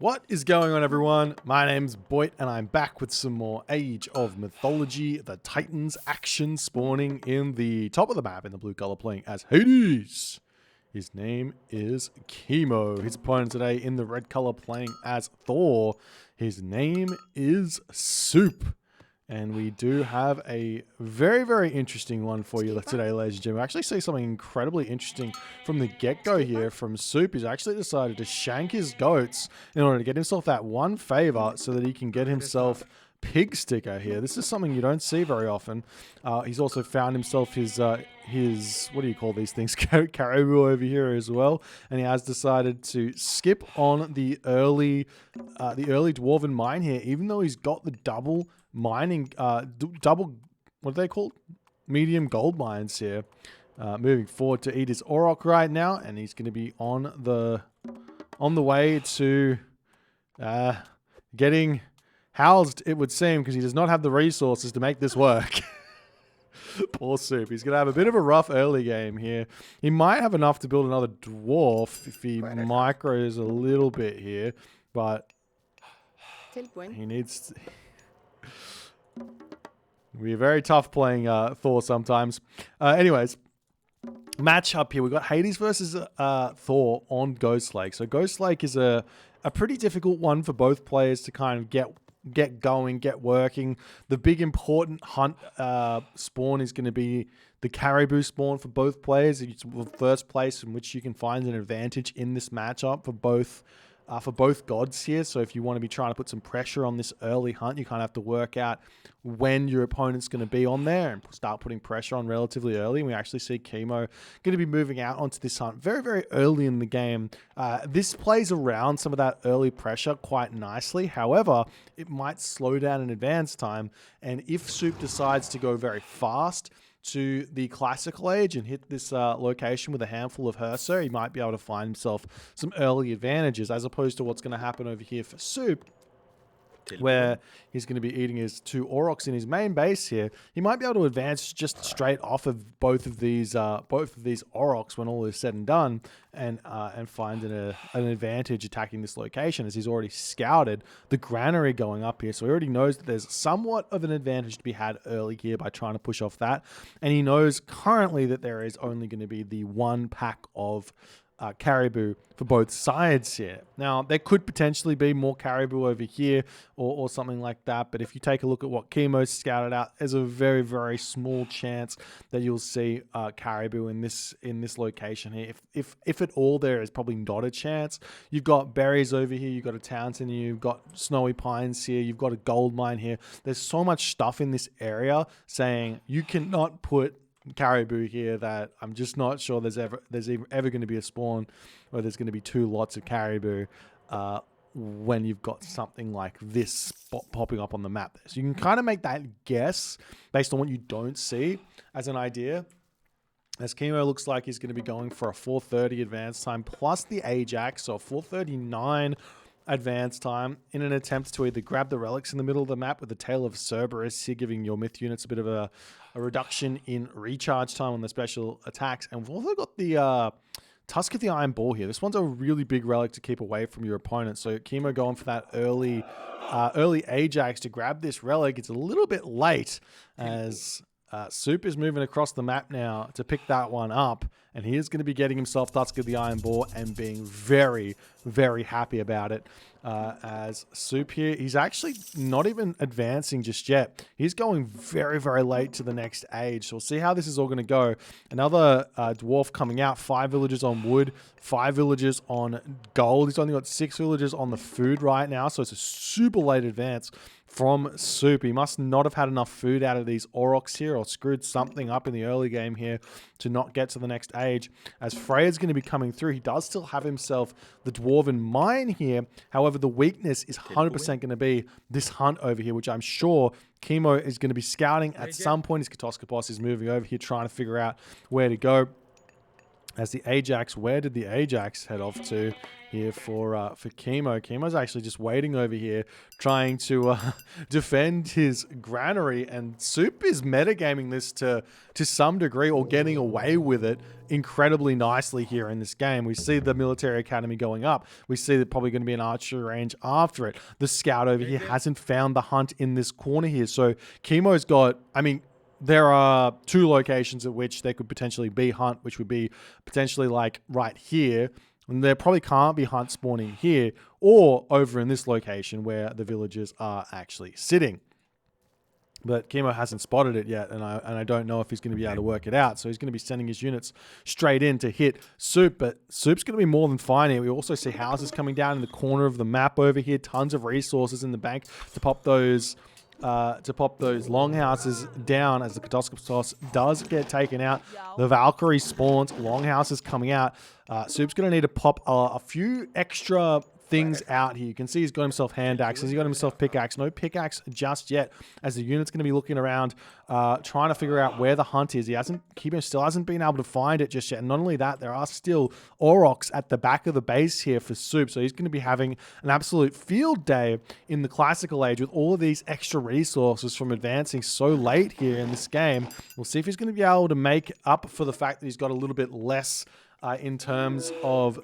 What is going on, everyone? My name's Boit, and I'm back with some more Age of Mythology, the Titans action spawning in the top of the map in the blue color, playing as Hades. His name is Kimo. His opponent today in the red color, playing as Thor. His name is Suppe. And we do have a very, very interesting one for you today, ladies and gentlemen. We actually see something incredibly interesting from the get-go here from Suppe. He's actually decided to shank his goats in order to get himself that one favor so that he can get himself pig sticker here. This is something you don't see very often. He's also found himself his what do you call these things, caribou over here as well, and he has decided to skip on the early dwarven mine here, even though he's got the double mining, double, what are they called? Medium gold mines here. Moving forward to eat his auroch right now, and he's going to be on the way to getting housed, it would seem, because he does not have the resources to make this work. Poor Suppe. He's going to have a bit of a rough early game here. He might have enough to build another dwarf if he micros a little bit here, but he needs to... We're very tough playing Thor sometimes. Anyways, match up here. We've got Hades versus Thor on Ghost Lake. So Ghost Lake is a pretty difficult one for both players to kind of get going, get working. The big important hunt spawn is going to be the caribou spawn for both players. It's the first place in which you can find an advantage in this matchup for both gods here. So if you want to be trying to put some pressure on this early hunt, you kind of have to work out when your opponent's going to be on there and start putting pressure on relatively early. And we actually see Kimo going to be moving out onto this hunt very, very early in the game. This plays around some of that early pressure quite nicely. However, it might slow down in advance time. And if Suppe decides to go very fast to the classical age and hit this location with a handful of Herso, he might be able to find himself some early advantages, as opposed to what's going to happen over here for Suppe, where he's going to be eating his two aurochs in his main base here. He might be able to advance just straight off of both of these aurochs when all is said and done, and find an advantage attacking this location, as he's already scouted the granary going up here. So he already knows that there's somewhat of an advantage to be had early here by trying to push off that. And he knows currently that there is only going to be the one pack of caribou for both sides here. Now, there could potentially be more caribou over here or something like that, but if you take a look at what Kimo's scouted out, there's a very, very small chance that you'll see caribou in this location here. If at all, there is probably not a chance. You've got berries over here, you've got a Townsend here, you've got snowy pines here, you've got a gold mine here. There's so much stuff in this area saying you cannot put caribou here that I'm just not sure there's ever going to be a spawn where there's going to be two lots of caribou when you've got something like this popping up on the map. So you can kind of make that guess based on what you don't see as an idea. As Kimo looks like he's going to be going for a 4:30 advance time plus the Ajax, so 4:39 advance time in an attempt to either grab the relics in the middle of the map with the Tail of Cerberus here, giving your myth units a bit of a reduction in recharge time on the special attacks. And we've also got the Tusk of the Iron Ball here. This one's a really big relic to keep away from your opponent. So Kimo going for that early Ajax to grab this relic. It's a little bit late as Suppe is moving across the map now to pick that one up, and he is going to be getting himself Tusk of the Iron Boar and being very, very happy about it. As Suppe here, he's actually not even advancing just yet. He's going very, very late to the next age. So we'll see how this is all going to go. Another dwarf coming out, 5 villagers on wood, 5 villagers on gold. He's only got 6 villagers on the food right now, so it's a super late advance from Suppe. He must not have had enough food out of these aurochs here, or screwed something up in the early game here to not get to the next age. As Freya's going to be coming through, he does still have himself the dwarven mine here. However, the weakness is 100% going to be this hunt over here, which I'm sure Kimo is going to be scouting at some point. His Katoskopos is moving over here trying to figure out where to go. As the Ajax, where did the Ajax head off to here for Kimo? Kimo's actually just waiting over here, trying to defend his granary, and Soup is metagaming this to some degree, or getting away with it incredibly nicely here in this game. We see the military academy going up. We see that probably going to be an archery range after it. The scout over here hasn't found the hunt in this corner here, so Kimo's got, I mean, there are 2 locations at which there could potentially be hunt, which would be potentially like right here. And there probably can't be hunt spawning here, or over in this location where the villagers are actually sitting. But Kimo hasn't spotted it yet, and I don't know if he's going to be able to work it out. So he's going to be sending his units straight in to hit Soup, but Soup's going to be more than fine here. We also see houses coming down in the corner of the map over here. Tons of resources in the bank to pop those longhouses down as the Catoscopos does get taken out. The Valkyrie spawns, longhouses coming out. Soup's going to need to pop a few extra things out here. You can see he's got himself hand axes, he's got himself pickaxe. No pickaxe just yet, as the unit's going to be looking around, trying to figure out where the hunt is. Kimo still hasn't been able to find it just yet. And not only that, there are still aurochs at the back of the base here for Soup. So he's going to be having an absolute field day in the classical age with all of these extra resources from advancing so late here in this game. We'll see if he's going to be able to make up for the fact that he's got a little bit less in terms of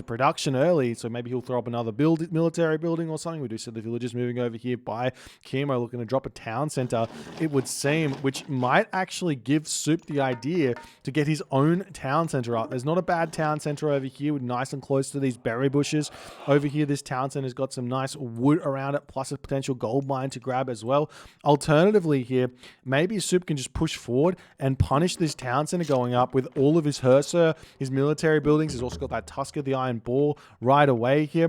production early. So maybe he'll throw up another military building or something. We do see the villagers moving over here by Kimo, looking to drop a town center, it would seem, which might actually give Soup the idea to get his own town center up. There's not a bad town center over here, with nice and close to these berry bushes. Over here, this town center's got some nice wood around it, plus a potential gold mine to grab as well. Alternatively here, maybe Soup can just push forward and punish this town center going up with all of his Herser, his military buildings. He's also got that Tusk of the Iron Ball right away here.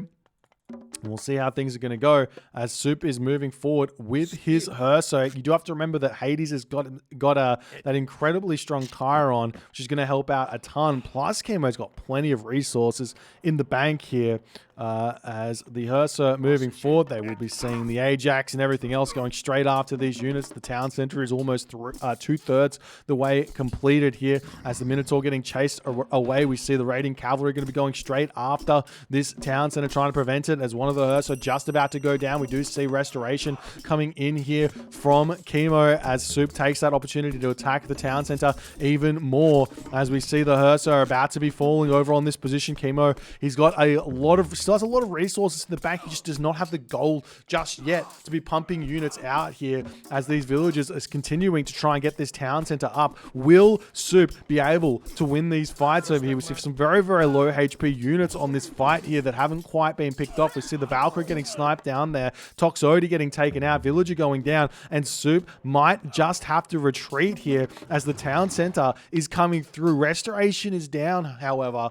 And we'll see how things are going to go as Soup is moving forward with his Herso. You do have to remember that Hades has got that incredibly strong Chiron, which is going to help out a ton. Plus, Kimo's got plenty of resources in the bank here. As the Hersa moving forward, they will be seeing the Ajax and everything else going straight after these units. The town center is almost 2/3 the way completed here. As the Minotaur getting chased away, we see the raiding cavalry going to be going straight after this town center, trying to prevent it. As one of the Hersa just about to go down, we do see restoration coming in here from Kimo as Soup takes that opportunity to attack the town center even more. As we see the Hersa are about to be falling over on this position, Kimo, he's got still has a lot of resources in the bank. He just does not have the gold just yet to be pumping units out here as these villagers is continuing to try and get this town center up. Will Soup be able to win these fights over here? We see some very, very low HP units on this fight here that haven't quite been picked off. We see the Valkyrie getting sniped down there, Toxodi getting taken out, Villager going down, and Soup might just have to retreat here as the town center is coming through. Restoration is down, however.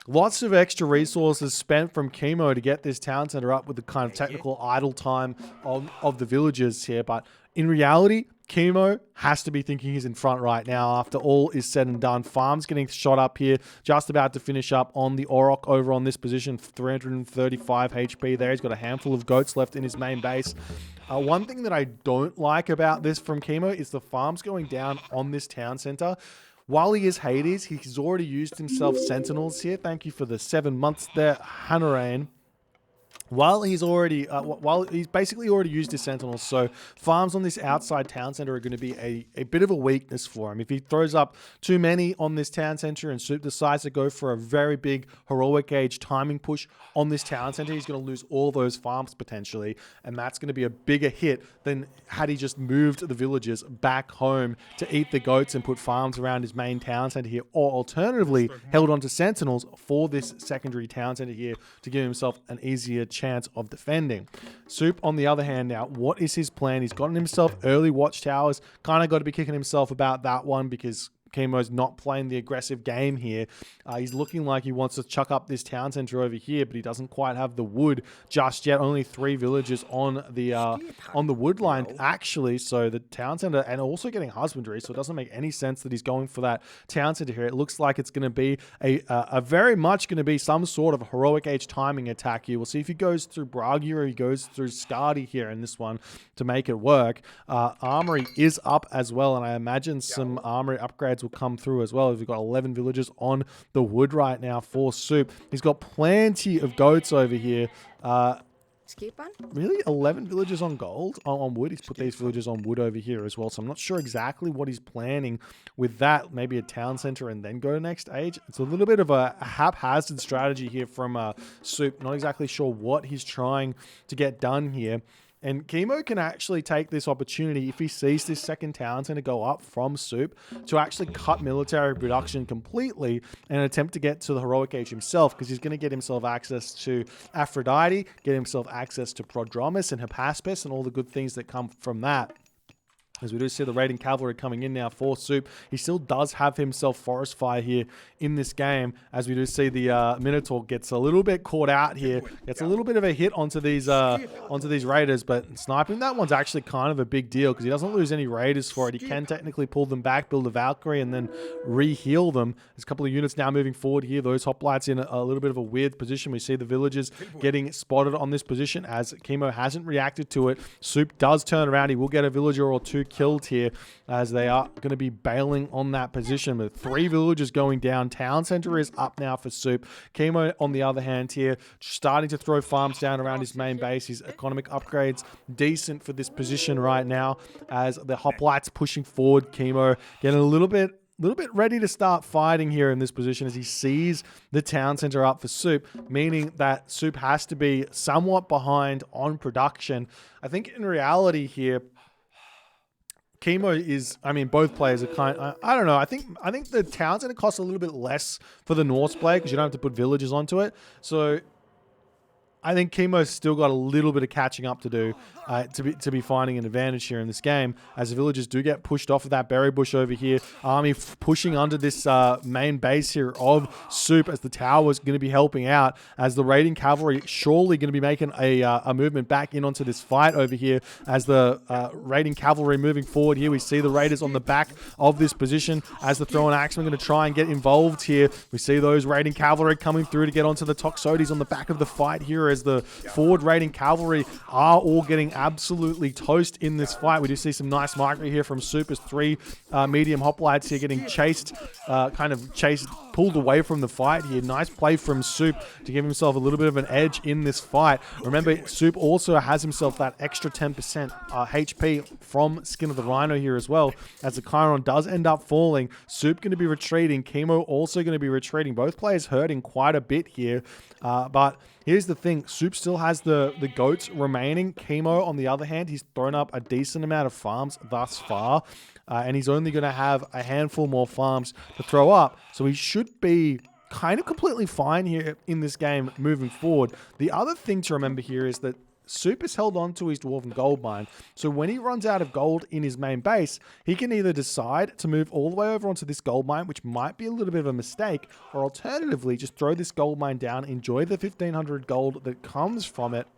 Lots of extra resources spent from Kimo to get this town center up with the kind of technical idle time of the villagers here. But in reality, Kimo has to be thinking he's in front right now after all is said and done. Farm's getting shot up here, just about to finish up on the Auroch over on this position, 335 HP there. He's got a handful of goats left in his main base. One thing that I don't like about this from Kimo is the farms going down on this town center. While he is Hades, he's already used himself Sentinels here. Thank you for the 7 months there, Hanarain. While he's basically already used his Sentinels, so farms on this outside town center are going to be a bit of a weakness for him. If he throws up too many on this town center and Soup decides to go for a very big heroic age timing push on this town center, he's going to lose all those farms potentially, and that's going to be a bigger hit than had he just moved the villagers back home to eat the goats and put farms around his main town center here, or alternatively held onto Sentinels for this secondary town center here to give himself an easier chance of defending. Soup, on the other hand, now, what is his plan? He's gotten himself early watchtowers. Kind of got to be kicking himself about that one because Kimo's not playing the aggressive game here. He's looking like he wants to chuck up this town center over here, but he doesn't quite have the wood just yet. Only 3 villagers on the wood line, actually. So the town center, and also getting husbandry, so it doesn't make any sense that he's going for that town center here. It looks like it's going to be a very much going to be some sort of heroic age timing attack here. We'll see if he goes through Bragi or he goes through Skadi here in this one to make it work. Armory is up as well, and I imagine some armory upgrades will come through as well. We've got 11 villagers on the wood right now for Soup. He's got plenty of goats over here. Really? 11 villagers on gold? On wood? He's put these villagers on wood over here as well. So I'm not sure exactly what he's planning with that. Maybe a town center and then go to next age. It's a little bit of a haphazard strategy here from Soup. Not exactly sure what he's trying to get done here. And Kimo can actually take this opportunity, if he sees this second town center go up from Soup, to actually cut military production completely and attempt to get to the heroic age himself, because he's going to get himself access to Aphrodite, get himself access to Prodromus and Hephaspis and all the good things that come from that. As we do see the raiding cavalry coming in now for Soup. He still does have himself Forest Fire here in this game. As we do see the Minotaur gets a little bit caught out here. Gets a little bit of a hit onto these raiders. But sniping that one's actually kind of a big deal because he doesn't lose any raiders for it. He can technically pull them back, build a Valkyrie, and then re-heal them. There's a couple of units now moving forward here. Those hoplites in a little bit of a weird position. We see the villagers getting spotted on this position as Kimo hasn't reacted to it. Soup does turn around. He will get a villager or two killed here as they are going to be bailing on that position with 3 villagers going down. Town center is up now for Soup. Kimo, on the other hand here, starting to throw farms down around his main base. His economic upgrades decent for this position right now as the hoplites pushing forward. Kimo getting a little bit ready to start fighting here in this position as he sees the town center up for Soup, meaning that Soup has to be somewhat behind on production. I think in reality here, Kimo is, I mean, both players are I don't know. I think the town's going to cost a little bit less for the Norse player because you don't have to put villagers onto it. So I think Kimo's still got a little bit of catching up to do to be finding an advantage here in this game as the villagers do get pushed off of that berry bush over here. Army pushing under this main base here of Soup as the tower is going to be helping out as the raiding cavalry surely going to be making a movement back in onto this fight over here as the raiding cavalry moving forward here. We see the raiders on the back of this position as the throwing axemen going to try and get involved here. We see those raiding cavalry coming through to get onto the Toxotes on the back of the fight here as the forward raiding cavalry are all getting absolutely toast in this fight. We do see some nice micro here from Soup as 3 medium hoplites here getting chased, pulled away from the fight here. Nice play from Soup to give himself a little bit of an edge in this fight. Remember, Soup also has himself that extra 10% HP from Skin of the Rhino here as well. As the Chiron does end up falling, Soup going to be retreating. Kimo also going to be retreating. Both players hurting quite a bit here. But here's the thing. Soup still has the goats remaining. Kimo, on the other hand, he's thrown up a decent amount of farms thus far. And he's only going to have a handful more farms to throw up. So he should be kind of completely fine here in this game moving forward. The other thing to remember here is that Soup has held on to his Dwarven Gold Mine. So when he runs out of gold in his main base, he can either decide to move all the way over onto this gold mine, which might be a little bit of a mistake, or alternatively, just throw this gold mine down, enjoy the 1,500 gold that comes from it,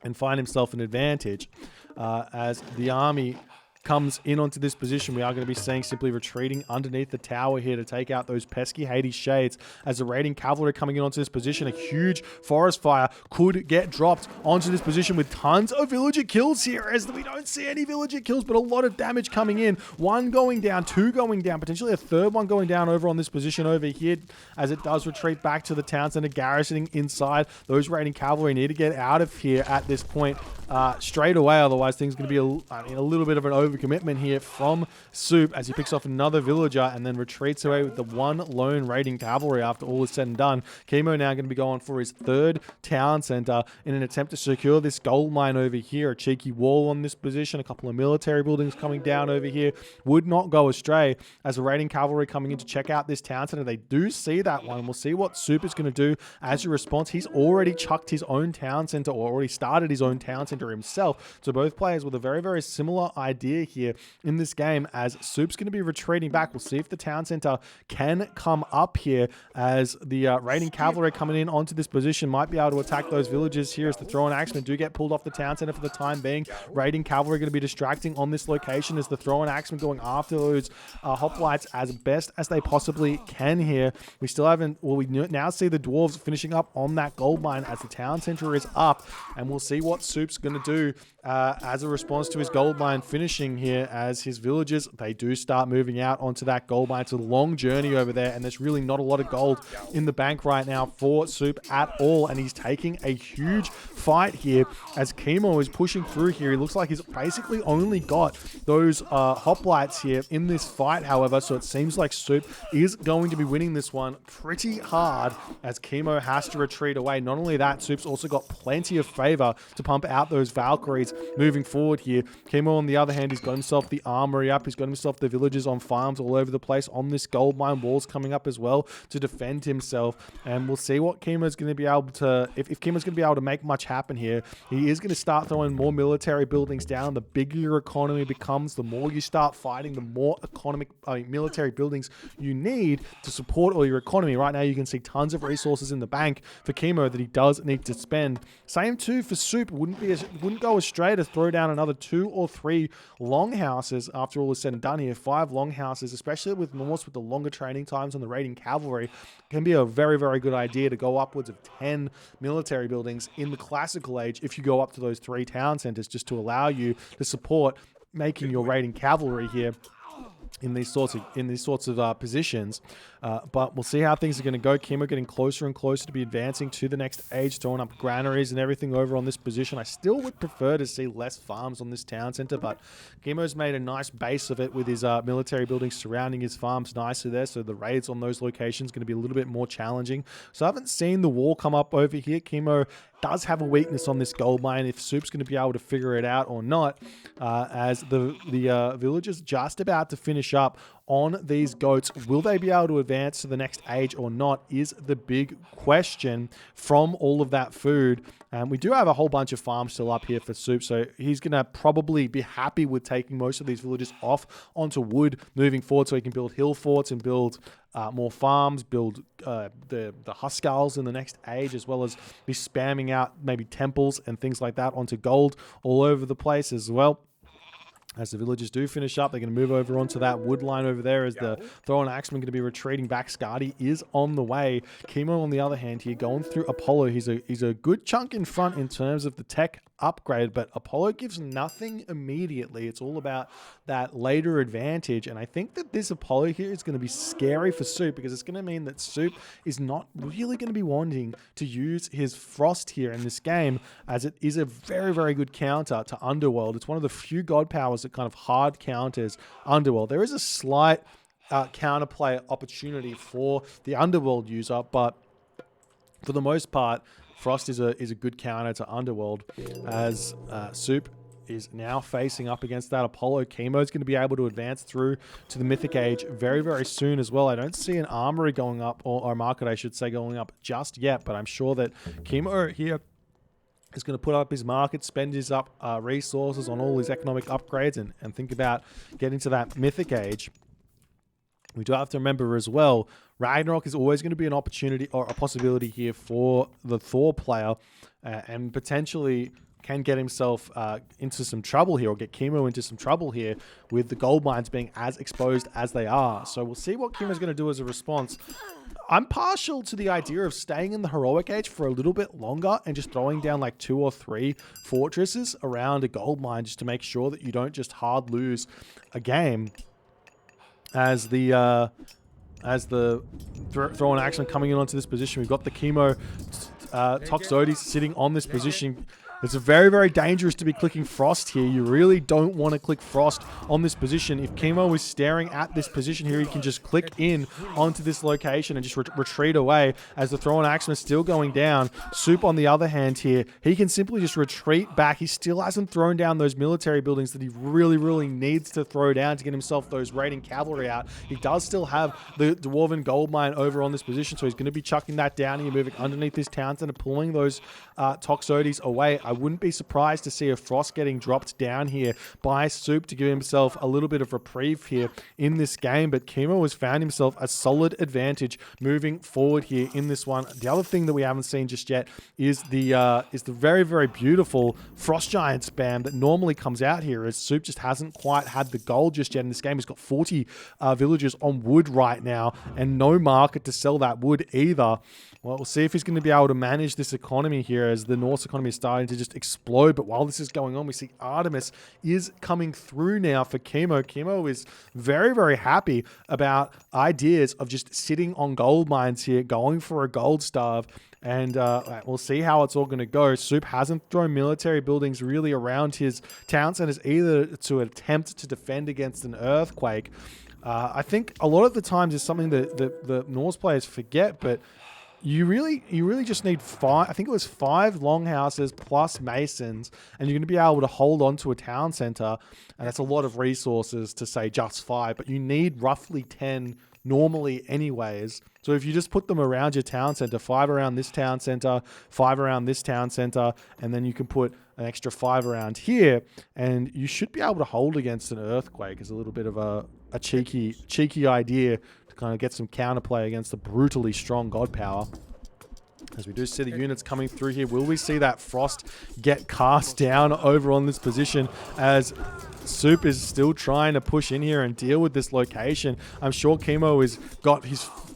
and find himself an advantage as the army comes in onto this position. We are going to be seeing simply retreating underneath the tower here to take out those pesky Hades shades as the raiding cavalry coming in onto this position. A huge forest fire could get dropped onto this position with tons of villager kills here as we don't see any villager kills, but a lot of damage coming in. 1 going down, 2 going down, potentially a 3rd one going down over on this position over here as it does retreat back to the town center, garrisoning inside. Those raiding cavalry need to get out of here at this point straight away, otherwise things are going to be a little bit of an overcommitment here from Soup as he picks off another villager and then retreats away with the 1 lone raiding cavalry after all is said and done. Kimo now going to be going for his 3rd town center in an attempt to secure this gold mine over here. A cheeky wall on this position, a couple of military buildings coming down over here would not go astray as the raiding cavalry coming in to check out this town center. They do see that one. We'll see what Soup is going to do as a response. He's already chucked his own town center or already started his own town center himself. So both players with a very, very similar idea here in this game as Soup's going to be retreating back. We'll see if the town center can come up here as the raiding cavalry coming in onto this position might be able to attack those villages here as the throwing axemen do get pulled off the town center for the time being. Raiding cavalry going to be distracting on this location as the throwing axemen going after those hoplites as best as they possibly can here. We still haven't, well, we now see the dwarves finishing up on that gold mine as the town center is up, and we'll see what Soup's going to do as a response to his gold mine finishing watching here as his villagers, they do start moving out onto that gold mine. It's a long journey over there, and there's really not a lot of gold in the bank right now for Suppe at all, and he's taking a huge fight here as Kimo is pushing through here. He looks like he's basically only got those hoplites here in this fight, however, so it seems like Suppe is going to be winning this one pretty hard as Kimo has to retreat away. Not only that, Suppe's also got plenty of favor to pump out those Valkyries moving forward here. Kimo, on the other hand, he's got himself the armory up. He's got himself the villagers on farms all over the place on this gold mine. Walls coming up as well to defend himself. And we'll see what Kimo's going to be able to, if Kimo's going to be able to make much happen here. He is going to start throwing more military buildings down. The bigger your economy becomes, the more you start fighting, the more military buildings you need to support all your economy. Right now, you can see tons of resources in the bank for Kimo that he does need to spend. Same too for Suppe. Wouldn't go astray to throw down another 2 or 3 longhouses after all is said and done here. 5 longhouses, especially with Norse with the longer training times on the raiding cavalry, can be a very, very good idea to go upwards of 10 military buildings in the classical age if you go up to those 3 town centers, just to allow you to support making your raiding cavalry here in these sorts of positions. But we'll see how things are going to go. Kimo getting closer and closer to be advancing to the next age, throwing up granaries and everything over on this position. I still would prefer to see less farms on this town center, but Kimo's made a nice base of it with his military buildings surrounding his farms nicely there, so the raids on those locations going to be a little bit more challenging. So I haven't seen the wall come up over here. Kimo does have a weakness on this gold mine, if Suppe's going to be able to figure it out or not, as the villagers just about to finish up on these goats. Will they be able to advance to the next age or not is the big question from all of that food. And we do have a whole bunch of farms still up here for Suppe, so he's going to probably be happy with taking most of these villages off onto wood moving forward so he can build hill forts and build more farms, build the Huskarls in the next age, as well as be spamming out maybe temples and things like that onto gold all over the place as well. As the villagers do finish up, they're going to move over onto that wood line over there as the Thor and Axeman going to be retreating back. Skadi is on the way. Kimo, on the other hand, here going through Apollo. He's a good chunk in front in terms of the tech upgrade, but Apollo gives nothing immediately. It's all about that later advantage, and I think that this Apollo here is going to be scary for Suppe, because it's going to mean that Suppe is not really going to be wanting to use his Frost here in this game, as it is a very, very good counter to Underworld. It's one of the few god powers that kind of hard counters Underworld. There is a slight counterplay opportunity for the Underworld user, but for the most part, Frost is a good counter to Underworld, as Suppe is now facing up against that Apollo. Kimo's going to be able to advance through to the Mythic Age very, very soon as well. I don't see an armory going up, or a market, I should say, going up just yet, but I'm sure that Kimo here is going to put up his market, spend his resources on all his economic upgrades, and think about getting to that Mythic Age. We do have to remember as well, Ragnarok is always going to be an opportunity or a possibility here for the Thor player, and potentially can get himself into some trouble here, or get Kimo into some trouble here with the gold mines being as exposed as they are. So we'll see what Kimo's going to do as a response. I'm partial to the idea of staying in the heroic age for a little bit longer and just throwing down like 2 or 3 fortresses around a gold mine, just to make sure that you don't just hard lose a game. As the Thor and Axeman coming in onto this position, we've got the Kimo Toxotes sitting on this position. It's very, very dangerous to be clicking Frost here. You really don't want to click Frost on this position. If Kimo is staring at this position here, he can just click in onto this location and just retreat away, as the Throw and Axeman is still going down. Suppe, on the other hand here, he can simply just retreat back. He still hasn't thrown down those military buildings that he really, really needs to throw down to get himself those raiding cavalry out. He does still have the Dwarven gold mine over on this position, so he's going to be chucking that down here, moving underneath this town center, pulling those Toxotes away. I wouldn't be surprised to see a Frost getting dropped down here by Suppe to give himself a little bit of reprieve here in this game, but Kimo has found himself a solid advantage moving forward here in this one. The other thing that we haven't seen just yet is the very, very beautiful Frost Giant spam that normally comes out here, as Suppe just hasn't quite had the gold just yet in this game. He's got 40 villagers on wood right now and no market to sell that wood either. Well, we'll see if he's going to be able to manage this economy here, as the Norse economy is starting to just explode. But while this is going on, we see Artemis is coming through now for Kimo. Kimo is very, very happy about ideas of just sitting on gold mines here, going for a gold starve. And we'll see how it's all going to go. Soup hasn't thrown military buildings really around his town centers either to attempt to defend against an earthquake. I think a lot of the times is something that the Norse players forget, but you really just need 5. I think it was 5 longhouses plus masons, and you're going to be able to hold on to a town center. And that's a lot of resources to say just 5, but you need roughly 10 normally anyways. So if you just put them around your town center, 5 around this town center, 5 around this town center, and then you can put an extra 5 around here, and you should be able to hold against an earthquake. Is a little bit of a cheeky idea to kind of get some counterplay against the brutally strong god power. As we do see the units coming through here, will we see that frost get cast down over on this position as Soup is still trying to push in here and deal with this location? I'm sure Kimo has got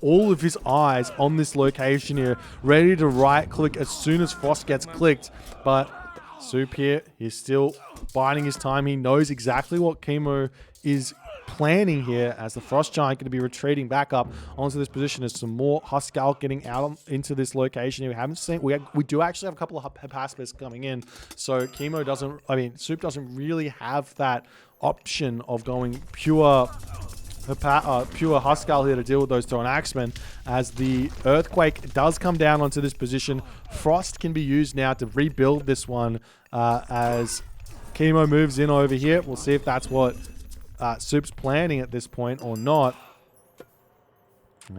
all of his eyes on this location here, ready to right click as soon as frost gets clicked. But Soup here, he's still biding his time. He knows exactly what Kimo is planning here, as the frost giant going to be retreating back up onto this position as some more Huskal getting out into this location. We haven't seen, we do actually have a couple of Hephaspis coming in, so Soup doesn't really have that option of going pure Huskal here to deal with those Thor axemen. As the earthquake does come down onto this position, frost can be used now to rebuild this one as Kimo moves in over here. We'll see if that's what Soup's planning at this point or not.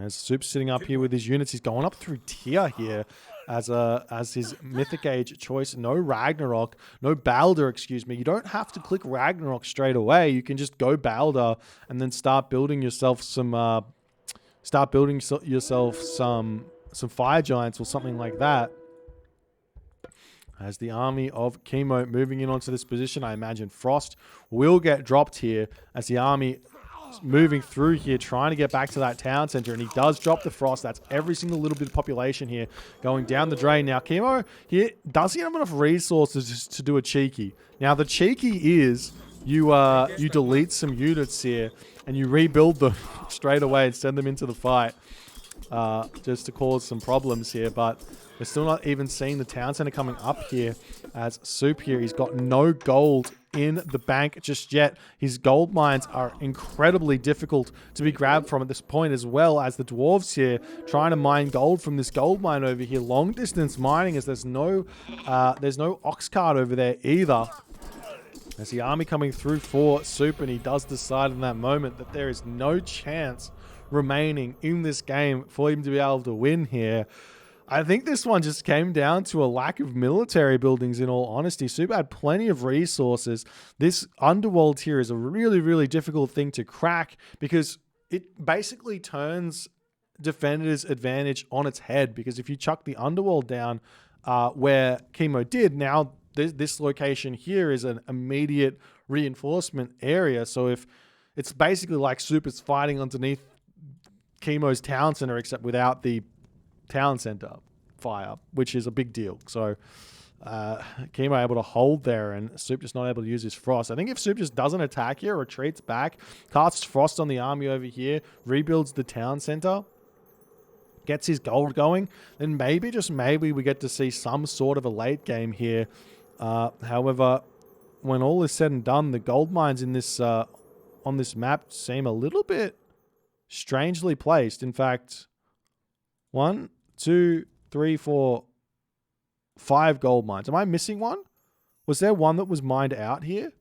As Soup's sitting up here with his units, he's going up through tier here as his Mythic Age choice. No Ragnarok, no Balder, excuse me. You don't have to click Ragnarok straight away. You can just go Balder and then start building yourself some some fire giants or something like that. As the army of Kimo moving in onto this position, I imagine frost will get dropped here as the army is moving through here, trying to get back to that town center, and he does drop the frost. That's every single little bit of population here going down the drain. Now, Kimo here, does he have enough resources to do a cheeky? Now, the cheeky is you delete some units here and you rebuild them straight away and send them into the fight just to cause some problems here, but we're still not even seeing the town center coming up here as Soup here. He's got no gold in the bank just yet. His gold mines are incredibly difficult to be grabbed from at this point, as well as the dwarves here trying to mine gold from this gold mine over here. Long distance mining, as there's no ox cart over there either. As the army coming through for Soup, and he does decide in that moment that there is no chance remaining in this game for him to be able to win here. I think this one just came down to a lack of military buildings, in all honesty. Soup had plenty of resources. This underworld here is a really, really difficult thing to crack because it basically turns defenders' advantage on its head, because if you chuck the underworld down where Kimo did, now this location here is an immediate reinforcement area. So if it's basically like Soup is fighting underneath Kimo's town center, except without the town center fire, which is a big deal. So Kimo able to hold there, and Soup just not able to use his frost. I think if Soup just doesn't attack here, retreats back, casts frost on the army over here, rebuilds the town center, gets his gold going, then maybe, just maybe, we get to see some sort of a late game here. However, when all is said and done, the gold mines in this on this map seem a little bit strangely placed. In fact, 1, 2, 3, 4, 5 gold mines. Am I missing one? Was there one that was mined out here?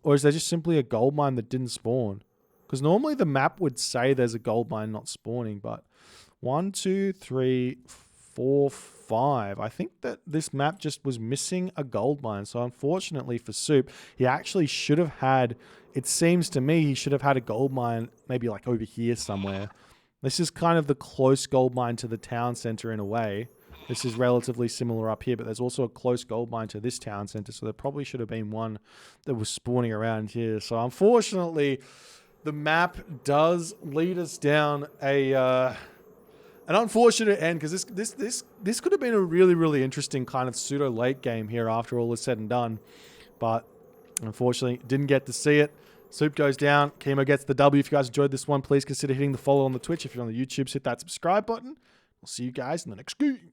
Or is there just simply a gold mine that didn't spawn? Because normally the map would say there's a gold mine not spawning, but 1, 2, 3, 4, 5. I think that this map just was missing a gold mine. So unfortunately for Soup, he actually should have had, it seems to me, he should have had a gold mine maybe like over here somewhere. This is kind of the close gold mine to the town center in a way. This is relatively similar up here, but there's also a close gold mine to this town center. So there probably should have been one that was spawning around here. So unfortunately, the map does lead us down a an unfortunate end, because this could have been a really, really interesting kind of pseudo late game here after all is said and done. But unfortunately, didn't get to see it. Soup goes down. Kimo gets the W. If you guys enjoyed this one, please consider hitting the follow on the Twitch. If you're on the YouTube, hit that subscribe button. We'll see you guys in the next game.